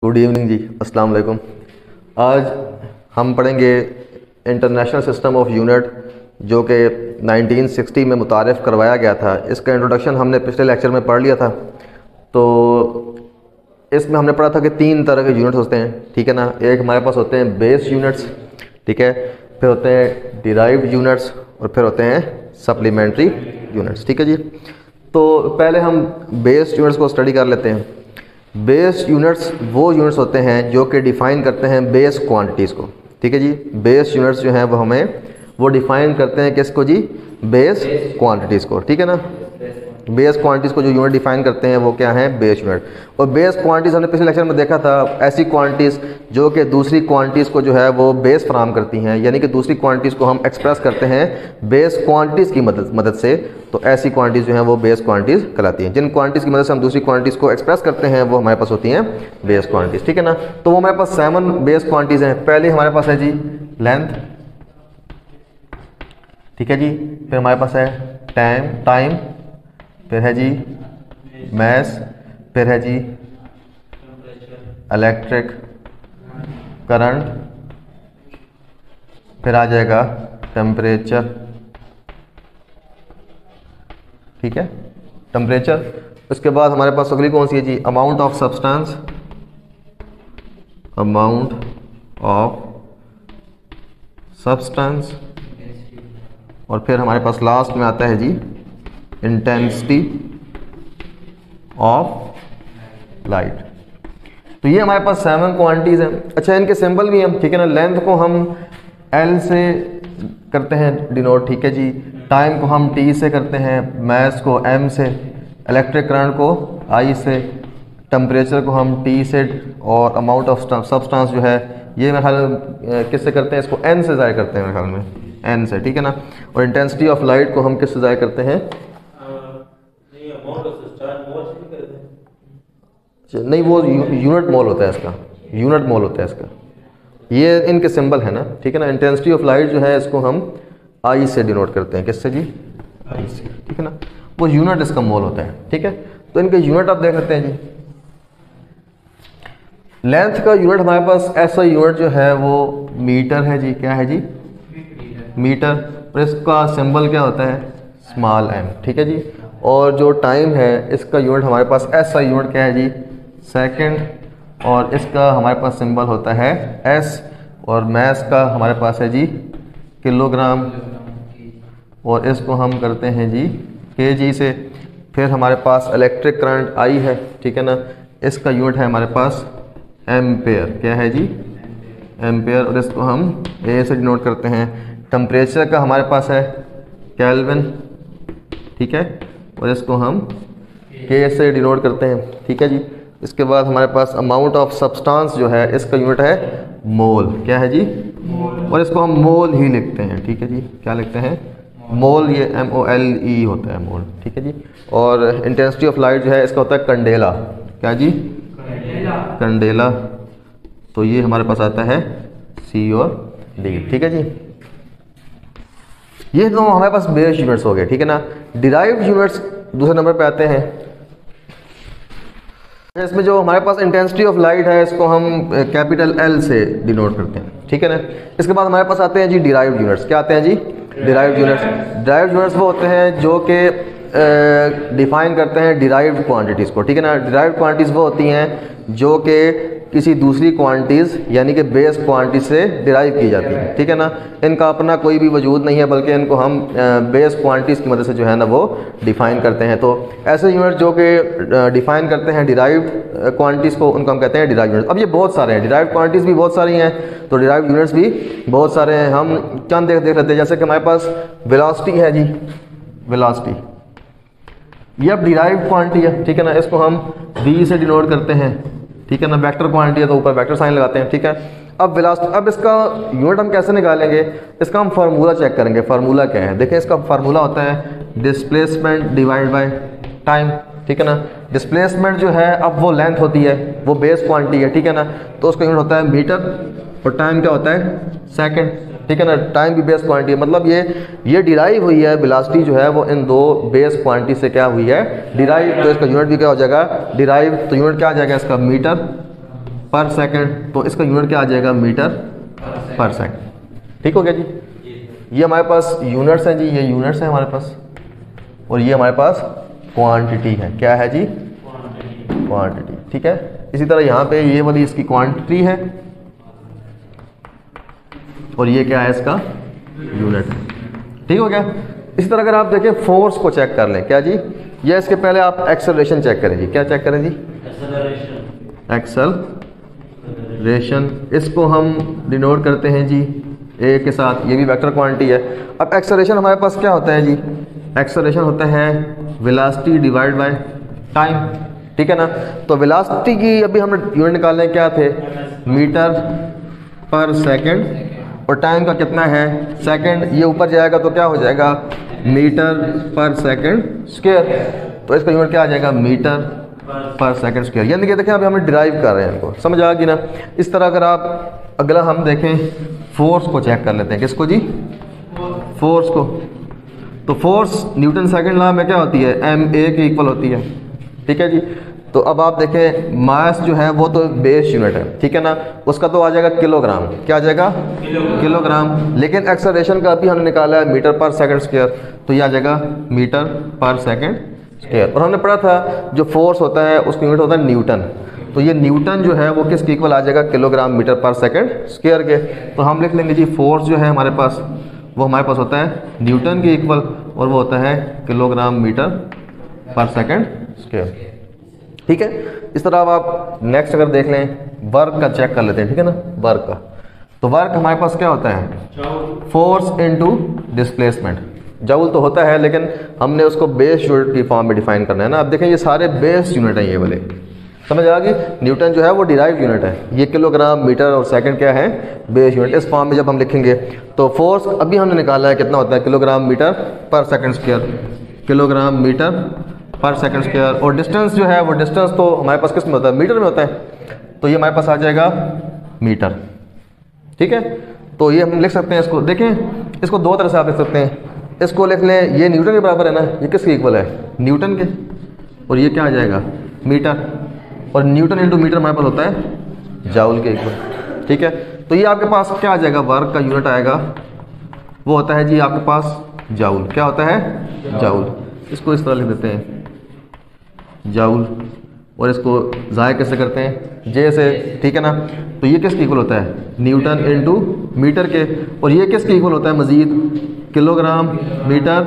Good evening जी, अस्सलाम वालेकुम। आज हम पढ़ेंगे इंटरनेशनल सिस्टम ऑफ यूनिट जो कि 1960 में मुतारिफ़ करवाया गया था। इसका इंट्रोडक्शन हमने पिछले लेक्चर में पढ़ लिया था। तो इसमें हमने पढ़ा था कि 3 तरह के यूनिट्स होते हैं, ठीक है ना। एक हमारे पास होते हैं बेस यूनिट्स, ठीक है, फिर होते हैं डिराइव्ड यूनिट्स और फिर होते हैं सप्लीमेंट्री यूनिट्स, ठीक है जी। तो पहले हम बेस यूनिट्स को स्टडी कर लेते हैं। बेस यूनिट्स वो यूनिट्स होते हैं जो कि डिफ़ाइन करते हैं बेस क्वांटिटीज़ को, ठीक है जी। बेस यूनिट्स जो हैं वो डिफ़ाइन करते हैं किसको जी? बेस क्वांटिटीज़ को, ठीक है ना। बेस क्वांटिटीज़ को जो यूनिट डिफ़ाइन करते हैं वो क्या है? Base unit. और बेस क्वांटिटीज़ हमने पिछले लेक्चर में देखा था, ऐसी क्वांटिटीज़ जो कि दूसरी क्वांटिटीज़ को जो है वो बेस फराहम करती हैं, यानी कि दूसरी क्वांटिटीज़ को हम एक्सप्रेस करते हैं बेस क्वांटिटीज़ की मदद से। तो ऐसी क्वांटिटीज़ जो हैं वो बेस क्वांटिटीज़ कहलाती हैं। जिन क्वांटिटीज़ की मदद से हम दूसरी क्वांटिटीज़ को एक्सप्रेस करते हैं वो हमारे पास होती हैं बेस क्वांटिटीज़, ठीक है ना। तो वो हमारे पास 7 बेस क्वांटिटीज़ हैं। पहले हमारे पास है जी लेंथ, ठीक है जी। फिर हमारे पास है टाइम, फिर है जी मैस, फिर है जी इलेक्ट्रिक करंट, फिर आ जाएगा टेम्परेचर, ठीक है, टेम्परेचर। उसके बाद हमारे पास अगली कौन सी है जी? Amount of substance, amount of substance. और फिर हमारे पास लास्ट में आता है जी इंटेंसिटी ऑफ लाइट। तो ये हमारे पास 7 क्वांटिटीज़ हैं। अच्छा, इनके सिंबल भी हैं, ठीक है ना। लेंथ को हम L से करते हैं डिनोट, ठीक है जी। टाइम को हम T से करते हैं, मैस को M से, इलेक्ट्रिक करंट को I से, टेम्परेचर को हम T से, और अमाउंट ऑफ सब्सटेंस जो है ये मेरे ख्याल किससे करते हैं? इसको N से ज़ाहिर करते हैं मेरे ख्याल में, N से, ठीक है ना। और इंटेंसिटी ऑफ लाइट को हम किससे ज़ाहिर करते हैं? नहीं, वो यूनिट मोल होता है इसका, यूनिट मोल होता है इसका। ये इनके सिंबल है ना, ठीक है ना। इंटेंसिटी ऑफ लाइट जो है इसको हम आई से डिनोट करते हैं। किससे जी? आई से, ठीक है ना। वो यूनिट इसका मोल होता है, ठीक है। तो इनके यूनिट आप देख सकते हैं जी। लेंथ का यूनिट हमारे पास ऐसा यूनिट जो है वो मीटर है जी। क्या है जी? मीटर। और इसका सिंबल क्या होता है? स्मॉल m, ठीक है जी। और जो टाइम है इसका यूनिट हमारे पास ऐसा यूनिट क्या है जी? सेकंड। और इसका हमारे पास सिंबल होता है s। और मैस का हमारे पास है जी किलोग्राम, और इसको हम करते हैं जी kg से। फिर हमारे पास इलेक्ट्रिक करंट I है, ठीक है ना। इसका यूनिट है हमारे पास एम्पेयर। क्या है जी? एम्पेयर। और इसको हम A से डिनोट करते हैं। टेम्परेचर का हमारे पास है केल्विन, ठीक है, और इसको हम K से डिनोट करते हैं, ठीक है जी। इसके बाद हमारे पास अमाउंट ऑफ सब्सटेंस जो है इसका यूनिट है मोल। क्या है जी? और इसको हम मोल ही लिखते हैं, ठीक है जी। क्या लिखते हैं? मोल। ये MOLE होता है, मोल, ठीक है जी। और इंटेंसिटी ऑफ लाइट जो है इसका होता है कैंडेला। क्या जी? कैंडेला। तो ये हमारे पास आता है C और D, ठीक है जी। ये तो हमारे पास बेस यूनिट्स हो गए, ठीक है ना। डिराइव्ड यूनिट्स दूसरे नंबर पे आते हैं। इसमें जो हमारे पास इंटेंसिटी ऑफ लाइट है इसको हम कैपिटल L से डिनोट करते हैं, ठीक है ना। इसके बाद हमारे पास आते हैं जी डिराइव्ड यूनिट्स। क्या आते हैं जी? Derived units. डिराइव्ड यूनिट्स वो होते हैं जो कि डिफाइन करते हैं डिराइव्ड क्वांटिटीज़ को, ठीक है ना। डिराइव्ड क्वांटिटीज़ वो होती हैं जो कि किसी दूसरी क्वांटिटीज़ यानी कि बेस क्वांटिटी से डिराइव की जाती हैं, ठीक है ना। इनका अपना कोई भी वजूद नहीं है, बल्कि इनको हम बेस क्वांटिटीज़ की मदद से जो है ना वो डिफ़ाइन करते हैं। तो ऐसे यूनिट जो कि डिफ़ाइन करते हैं डिराइव्ड क्वांटिटीज़ को, उनको हम कहते हैं डिराइव्ड यूनिट्स। अब ये बहुत सारे हैं, डिराइव्ड क्वांटिटीज़ भी बहुत सारी हैं, तो डिराइव्ड यूनिट्स भी बहुत सारे हैं। हम चंद देख लेते हैं। जैसे कि हमारे पास वेलोसिटी है जी, वेलोसिटी ये अब डिराइव्ड क्वांटिटी है, ठीक है ना। इसको हम V से डिनोट करते हैं, ठीक है ना। वेक्टर क्वांटिटी है तो ऊपर वेक्टर साइन लगाते हैं, ठीक है। अब वेलोसिटी, अब इसका यूनिट हम कैसे निकालेंगे? इसका हम फार्मूला चेक करेंगे। फार्मूला क्या है? देखें, इसका फार्मूला होता है डिस्प्लेसमेंट डिवाइड बाय टाइम, ठीक है ना। डिस्प्लेसमेंट जो है अब वो लेंथ होती है, वो बेस क्वांटिटी है, ठीक है ना। तो उसका यूनिट होता है मीटर, और टाइम क्या होता है? सेकंड, ठीक है ना। टाइम भी बेस क्वांटिटी है, मतलब ये डिराइव हुई है वेलोसिटी जो है वो इन दो बेस क्वांटिटी से क्या हुई है? डिराइव। तो इसका यूनिट भी क्या हो जाएगा? डिराइव। तो यूनिट क्या आ जाएगा इसका? मीटर। पर सेकंड, तो इसका यूनिट क्या आ जाएगा, मीटर पर सेकंड। ठीक हो गया जी। ये हमारे पास यूनिट्स हैं जी, ये यूनिट्स हैं हमारे पास, और ये हमारे पास क्वांटिटी है। क्या है जी, क्वांटिटी। ठीक है, इसी तरह यहाँ पे ये वाली इसकी क्वांटिटी है, और ये क्या है, इसका यूनिट। ठीक हो गया। इसी तरह अगर आप देखें फोर्स को चेक कर लें, क्या जी, ये इसके पहले आप एक्सेलरेशन चेक करें जी। क्या चेक करें जी, एक्सेलरेशन। इसको हम डिनोट करते हैं जी ए के साथ, ये भी वेक्टर क्वांटिटी है। अब एक्सेलरेशन हमारे पास क्या होता है जी, एक्सेलरेशन होता है वेलोसिटी डिवाइड बाय टाइम। ठीक है ना, तो वेलोसिटी की अभी हमने यूनिट निकालने क्या थे, मीटर पर सेकंड, और टाइम का कितना है, सेकंड। ये ऊपर जाएगा तो क्या हो जाएगा, मीटर पर सेकंड स्क्वायर, तो इसका यूनिट क्या आ जाएगा, मीटर पर सेकंड स्क्वायर। यानी कि देखें अभी हम डिराइव कर रहे हैं इनको, समझ आ गई ना। इस तरह अगर आप अगला हम देखें फोर्स को चेक कर लेते हैं, किसको जी, फोर्स को। तो फोर्स न्यूटन सेकंड लॉ में क्या होती है, एम ए के इक्वल होती है। ठीक है जी। तो अब आप देखें मास जो है वो तो बेस यूनिट है, ठीक है ना, उसका तो आ जाएगा किलोग्राम। क्या आ जाएगा, किलोग्राम। लेकिन एक्सेलरेशन का अभी हमने निकाला है मीटर पर सेकंड स्क्वायर, तो ये आ जाएगा मीटर पर सेकंड स्क्वायर। और हमने पढ़ा था जो फोर्स होता है उसका यूनिट होता है न्यूटन, तो ये न्यूटन जो है वो किसके इक्वल आ जाएगा, किलोग्राम मीटर पर सेकंड स्क्वायर के। तो हम लिख लेंगे जी फोर्स जो है हमारे पास वो हमारे पास होता है न्यूटन के इक्वल, और वो होता है किलोग्राम मीटर पर सेकंड स्क्वायर। ठीक है। इस तरह अब आप नेक्स्ट अगर देख लें वर्क का चेक कर लेते हैं, ठीक है ना, वर्क का। तो वर्क हमारे पास क्या होता है, फोर्स इनटू डिस्प्लेसमेंट। जूल तो होता है लेकिन हमने उसको बेस यूनिट की फॉर्म में डिफाइन करना है ना। अब देखें ये सारे बेस यूनिट हैं, ये वाले समझ आ गई। न्यूटन जो है वो डिराइव यूनिट है, ये किलोग्राम मीटर और सेकंड क्या है, बेस यूनिट। इस फॉर्म में जब हम लिखेंगे तो फोर्स अभी हमने निकाला है कितना होता है, किलोग्राम मीटर पर सेकंड स्क्वायर, किलोग्राम मीटर पर सेकंड स्क्वायर। और डिस्टेंस जो है वो डिस्टेंस तो हमारे पास किस में होता है, मीटर में होता है, तो ये हमारे पास आ जाएगा मीटर। ठीक है, तो ये हम लिख सकते हैं इसको। देखें इसको दो तरह से आप लिख सकते हैं, इसको लिख लें ये न्यूटन के बराबर है ना, ये किसके इक्वल है, न्यूटन के, और ये क्या आ जाएगा, मीटर। और न्यूटन इंटू मीटर हमारे पास होता है जाउल के इक्वल। ठीक है, तो ये आपके पास क्या आ जाएगा, वर्क का यूनिट आएगा वो होता है जी आपके पास जाउल। क्या होता है, जाउल। इसको इस तरह लिख देते हैं जाउल, और इसको ज़ाहिर कैसे करते हैं, जे से। ठीक है ना, तो ये किसके इक्वल होता है, न्यूटन इंटू मीटर के, और ये किसके इक्वल होता है मज़ीद, किलोग्राम मीटर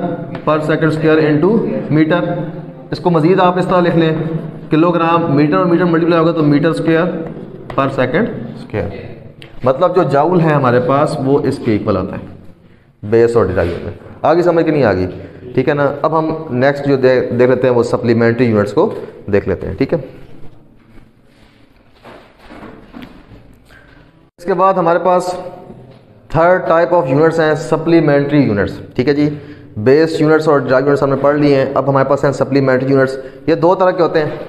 पर सेकंड स्क्वायर इंटू मीटर। इसको मज़ीद आप इस तरह लिख लें, किलोग्राम मीटर और मीटर मल्टीप्लाई होगा तो मीटर स्क्वायर पर सेकंड स्क्वायर। मतलब जो जाउल है हमारे पास वो इसके इक्वल आता है, बेस और डिराइव होता है। आगे समझ के नहीं आ गई, ठीक है ना। अब हम नेक्स्ट जो देख लेते हैं वो सप्लीमेंट्री यूनिट्स को देख लेते हैं। ठीक है, इसके बाद हमारे पास थर्ड टाइप ऑफ यूनिट्स हैं सप्लीमेंट्री यूनिट्स। ठीक है जी, बेस यूनिट्स और ड्राइव यूनिट्स हमने पढ़ लिए हैं। अब हमारे पास हैं सप्लीमेंट्री यूनिट्स। ये दो तरह के होते हैं,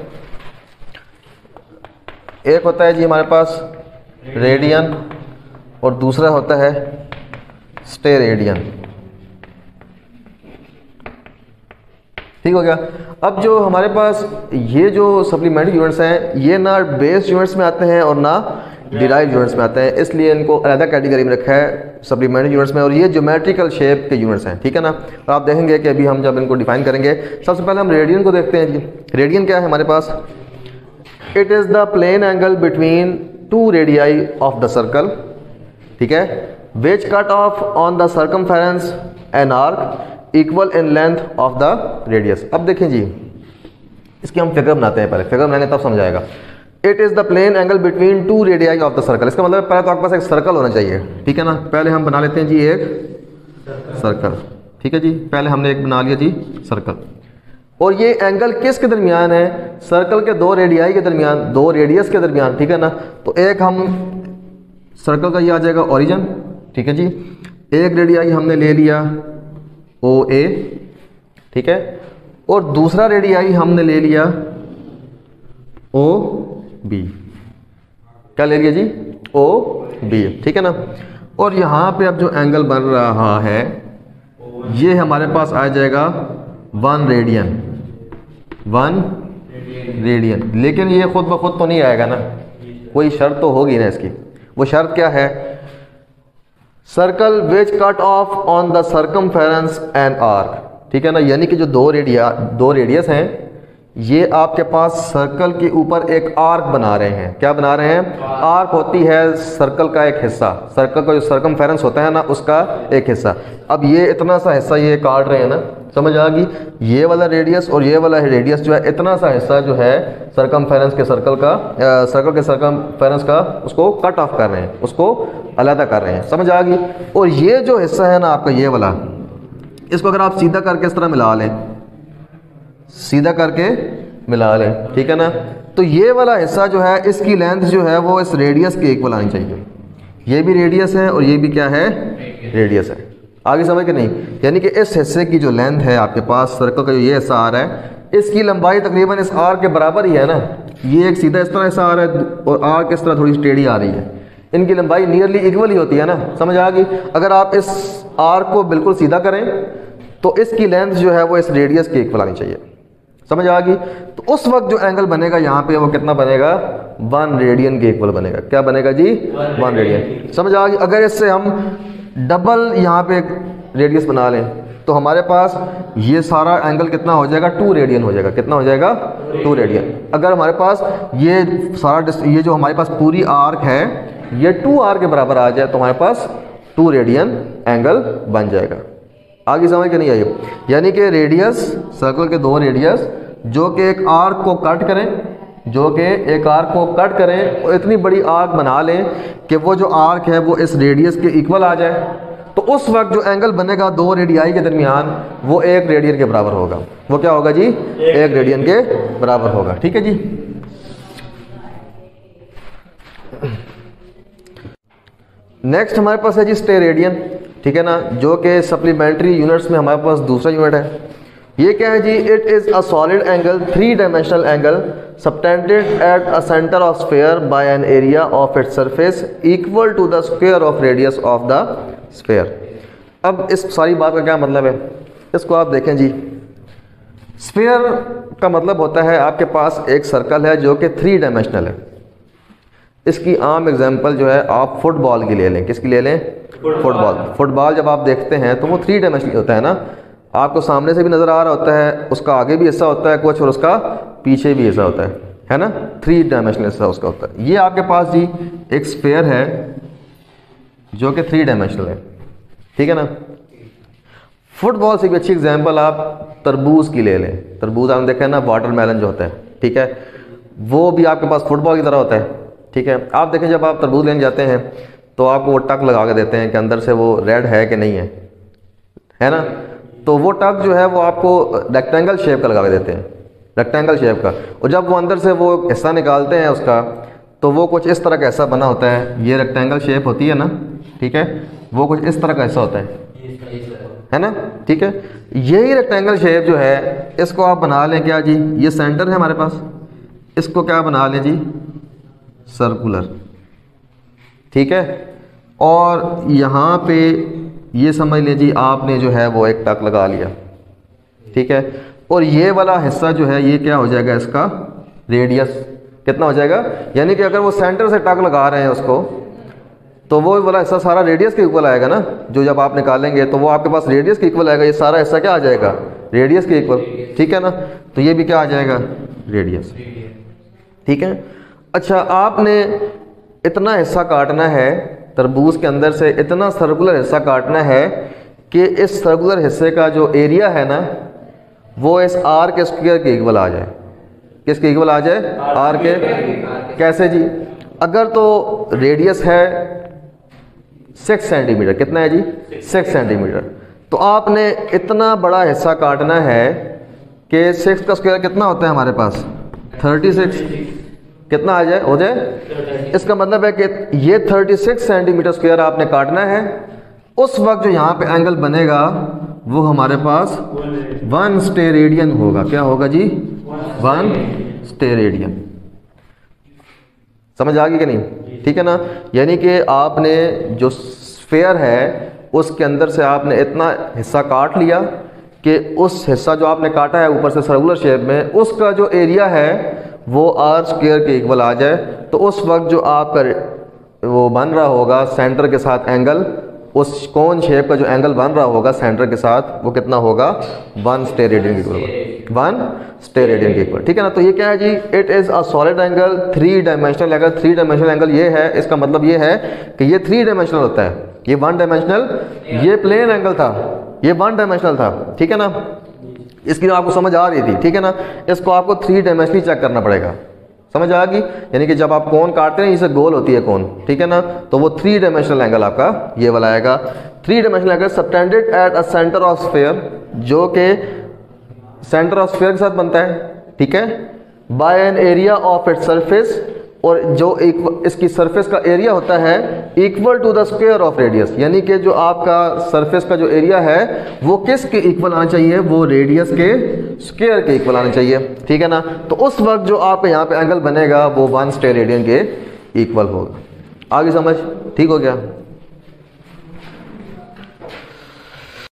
एक होता है जी हमारे पास रेडियन और दूसरा होता है स्टेरेडियन। ठीक हो गया। अब जो हमारे पास ये जो सप्लीमेंट्री यूनिट्स हैं ये ना बेस यूनिट्स में आते हैं और ना डिराइव यूनिट्स में आते हैं, इसलिए इनको अलग कैटेगरी में रखा है सप्लीमेंट्री यूनिट्स में। और ये ज्योमेट्रिकल शेप के यूनिट्स हैं, ठीक है ना। और आप देखेंगे कि अभी हम जब इनको डिफाइन करेंगे, सबसे पहले हम रेडियन को देखते हैं जी। रेडियन क्या है हमारे पास, it is the plane angle between two radii of the circle, ठीक है, which cut off on the circumference an arc equal in length of the radius. अब देखें जी, इसकी हम फिगर बनाते हैं, पहले फिगर बनाएंगे तब समझाएगा। It is the plane angle between two radii of the circle, इसका मतलब पहले तो आपके पास एक सर्कल होना चाहिए, ठीक है ना। पहले हम बना लेते हैं जी एक सर्कल, ठीक है जी, पहले हमने एक बना लिया जी सर्कल। और ये एंगल किसके दरमियान है, सर्कल के दो रेडियाई के दरमियान, दो रेडियस के दरमियान, ठीक है ना। तो एक हम सर्कल का ये आ जाएगा ओरिजिन, ठीक है जी। एक रेडियाई हमने ले लिया ओ ए, ठीक है, और दूसरा रेडियाई हमने ले लिया ओ बी। क्या ले लिया जी, ओ बी, ठीक है ना। और यहाँ पे अब जो एंगल बन रहा है ये हमारे पास आ जाएगा 1 रेडियन, 1 रेडियन। लेकिन ये खुद ब खुद तो नहीं आएगा ना, कोई शर्त तो होगी ना इसकी। वो शर्त क्या है? Circle which cut off on the circumference and arc, ठीक है ना। यानी कि जो दो रेडियस हैं, ये आपके पास सर्कल के ऊपर एक आर्क बना रहे हैं। क्या बना रहे हैं? आर्क होती है सर्कल का एक हिस्सा, सर्कल का जो सर्कमफेरेंस होता है ना, उसका एक हिस्सा। अब ये इतना सा हिस्सा ये काट रहे हैं ना, समझ आ गई? ये वाला रेडियस और ये वाला रेडियस जो है, इतना सा हिस्सा जो है सर्कमफेरेंस के सर्कल के सर्कमफेरेंस का, उसको कट ऑफ कर रहे हैं, उसको अलग कर रहे हैं। समझ आ गई? और ये जो हिस्सा है ना आपका, ये वाला, इसको अगर आप सीधा करके इस तरह मिला लें, सीधा करके मिला लें, ठीक है ना, तो ये वाला हिस्सा जो है, इसकी लेंथ जो है वो इस रेडियस के इक्वल आनी चाहिए। ये भी रेडियस है और ये भी क्या है? रेडियस है। आगे समझ के नहीं? यानी कि इस हिस्से की जो लेंथ है आपके पास, सर्कल का जो ये हिस्सा आ रहा है, इसकी लंबाई तकरीबन इस आर्क के बराबर ही है ना। ये एक सीधा इस तरह हिस्सा आ रहा है और आर्क इस तरह थोड़ी टेढ़ी आ रही है, इनकी लंबाई नियरली इक्वल ही होती है ना। समझ आ गई? अगर आप इस आर्क को बिल्कुल सीधा करें तो इसकी लेंथ जो है वो इस रेडियस के इक्वल आनी चाहिए। समझ आ गई? तो उस वक्त जो एंगल बनेगा यहाँ पे, वो कितना बनेगा? 1 रेडियन के इक्वल बनेगा। क्या बनेगा जी? 1 रेडियन। समझ आ गई? अगर इससे हम डबल यहाँ पे रेडियस बना लें तो हमारे पास ये सारा एंगल कितना हो जाएगा? 2 रेडियन हो जाएगा। कितना हो जाएगा? 2 रेडियन। अगर हमारे पास ये सारा ये जो हमारे पास पूरी आर्क है, ये 2 आर्क के बराबर आ जाए तो हमारे पास 2 रेडियन एंगल बन जाएगा। आगे समझ के नहीं आई? यानी कि रेडियस, सर्कल के 2 रेडियस जो कि एक आर्क को कट करें, और इतनी बड़ी आर्क बना लें कि वो जो आर्क है वो इस रेडियस के इक्वल आ जाए, तो उस वक्त जो एंगल बनेगा 2 रेडियाई के दरमियान, वो 1 रेडियन के बराबर होगा। वो क्या होगा जी? 1 रेडियन के बराबर होगा। ठीक है जी। नेक्स्ट हमारे पास है जी स्टेरेडियन, ठीक है ना, जो कि सप्लीमेंट्री यूनिट्स में हमारे पास दूसरा यूनिट है। ये क्या है जी? It is a solid angle, 3 dimensional angle subtended at a centre of sphere by an area of its surface equal to the square of radius of the sphere. अब इस सारी बात का क्या मतलब है, इसको आप देखें जी। स्फीयर का मतलब होता है आपके पास एक सर्कल है जो कि 3 डायमेंशनल है। इसकी आम एग्जांपल जो है आप फुटबॉल की ले लें। किसकी ले लें? फुटबॉल जब आप देखते हैं तो वो 3 डायमेंशनल होता है ना। आपको सामने से भी नज़र आ रहा होता है, उसका आगे भी हिस्सा होता है कुछ और उसका पीछे भी हिस्सा होता है ना। 3 डायमेंशनल हिस्सा उसका होता है। ये आपके पास जी एक स्फीयर है जो कि 3 डायमेंशनल है, ठीक है ना। फुटबॉल से भी अच्छी एग्जांपल आप तरबूज की ले लें। तरबूज आपने देखा है ना, वाटरमेलन जो होता है, ठीक है, वो भी आपके पास फुटबॉल की तरह होता है, ठीक है। आप देखें जब आप तरबूज लेने जाते हैं तो आपको वो टक लगा के देते हैं कि अंदर से वो रेड है कि नहीं है ना। तो वो टक जो है वो आपको रेक्टेंगल शेप का लगा के देते हैं, रेक्टेंगल शेप का। और जब वो अंदर से वो हिस्सा निकालते हैं उसका, तो वो कुछ इस तरह का हिस्सा बना होता है। ये रेक्टेंगल शेप होती है ना, ठीक है, वो कुछ इस तरह का हिस्सा होता है ना, ठीक है। यही रेक्टेंगल शेप जो है, इसको आप बना लें क्या जी? ये सेंटर है हमारे पास, इसको क्या बना लें जी? सर्कुलर, ठीक है। और यहाँ पे ये समझ लें जी, आपने जो है वो एक टक लगा लिया, ठीक है। और ये वाला हिस्सा जो है ये क्या हो जाएगा? इसका रेडियस कितना हो जाएगा? यानी कि अगर वो सेंटर से टक लगा रहे हैं उसको, तो वो वाला हिस्सा सारा रेडियस के इक्वल आएगा ना। जो जब आप निकालेंगे तो वो आपके पास रेडियस के इक्वल आएगा। ये सारा हिस्सा क्या आ जाएगा? रेडियस के इक्वल, ठीक है ना। तो ये भी क्या आ जाएगा? रेडियस, ठीक है। अच्छा, आपने इतना हिस्सा काटना है तरबूज के अंदर से, इतना सर्कुलर हिस्सा काटना है कि इस सर्कुलर हिस्से का जो एरिया है ना, वो इस आर के स्क्वायर के इक्वल आ जाए। किसके इक्वल आ जाए? आर के। कैसे जी? अगर तो रेडियस है 6 सेंटीमीटर, कितना है जी? 6 सेंटीमीटर। तो आपने इतना बड़ा हिस्सा काटना है कि 6 का स्क्वायर कितना होता है हमारे पास? 36। कितना आ जाए? हो जाए। इसका मतलब है कि ये 36 सेंटीमीटर स्क्वायर आपने काटना है। उस वक्त जो यहाँ पे एंगल बनेगा वो हमारे पास 1 स्टेरेडियन होगा। क्या होगा जी? 1 स्टेरेडियन। समझ आ गई कि नहीं? ठीक है ना। यानी कि आपने जो स्फीयर है उसके अंदर से आपने इतना हिस्सा काट लिया कि उस हिस्सा जो आपने काटा है ऊपर से सर्कुलर शेप में, उसका जो एरिया है वो आर स्क्वायर के इक्वल आ जाए, तो उस वक्त जो आपका वो बन रहा होगा सेंटर के साथ एंगल, उस कोन शेप का जो एंगल बन रहा होगा सेंटर के साथ, वो कितना होगा 1 स्टेयर रेडियन के इक्वल, 1 स्टेयर रेडियन के इक्वल। ठीक है ना। तो ये क्या है जी, it is a solid angle 3 dimensional angle. 3 dimensional angle ये है, इसका मतलब ये है कि ये 3 डायमेंशनल होता है, ये 1 डायमेंशनल, ये प्लेन एंगल था, ये 1 डायमेंशनल था। ठीक है ना, इसकी आपको समझ आ रही थी। ठीक है ना, इसको आपको 3 डायमेंशनली चेक करना पड़ेगा, समझ आ गई। यानी कि जब आप कोन काटते हैं, इसे गोल होती है कोन, ठीक है ना, तो वो 3 डायमेंशनल एंगल आपका ये वाला आएगा। 3 dimensional angle subtended at a centre of sphere, जो कि सेंटर ऑफ स्फीयर के साथ बनता है, ठीक है, by an area of its surface, और जो इसकी सरफेस का एरिया होता है equal to the square of radius, यानी कि जो आपका सरफेस का जो एरिया है वो किसके इक्वल आना चाहिए, वो रेडियस के स्क्वायर के इक्वल आना चाहिए। ठीक है ना, तो उस वक्त जो आपका यहाँ पे एंगल बनेगा वो 1 स्टेयर रेडियन के इक्वल होगा। आगे समझ ठीक हो गया।